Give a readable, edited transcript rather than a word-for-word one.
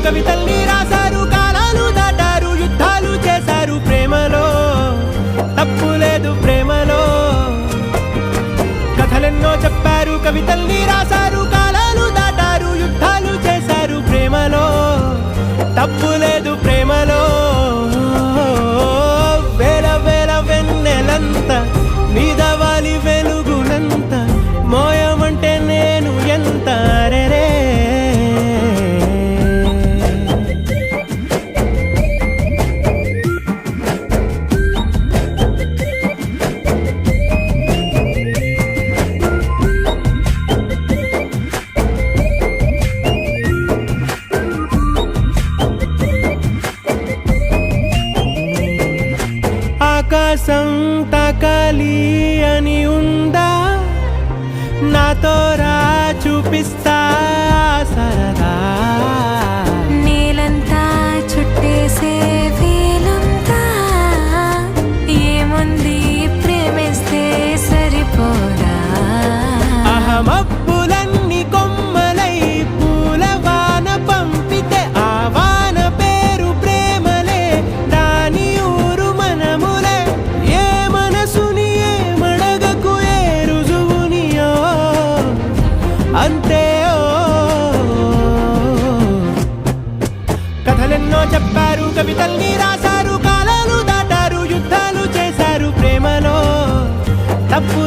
కవితల్ని రాశారు, కాలాలు దాటారు, యుద్ధాలు చేశారు ప్రేమలో, తప్పు లేదు ప్రేమలో. కథలెన్నో చెప్పారు, కవితల్ని రాశారు, కాలాలు దాటారు, యుద్ధాలు చేశారు ప్రేమలో, తప్పు లేదు ప్రేమలో. వేల వేల వెన్నెలంత మీద వాలి వెలుగునంత మోయమంటే నేను ఎంత రే. ఆకాశం తాకాలి అని ఉందా, నాతో రా చూపిస్తా సరదా. నీలంతా చుట్టేసే వీలుందా, ఏముంది ప్రేమిస్తే సరిపోదా. అహమబ్బులన్నీ కొమ్మలై పూల వాన పంపితే ఆ వాన పేరు ప్రేమలే, దాని ఊరు మనములే. ఏ మనసుని ఏ మడగకు ఏ రుజువునియో అంతే. కథలెన్నో చెప్పారు, కవితల్ని రాశారు, కాలాలు దాటారు, యుద్ధాలు చేశారు ప్రేమలో, తప్పు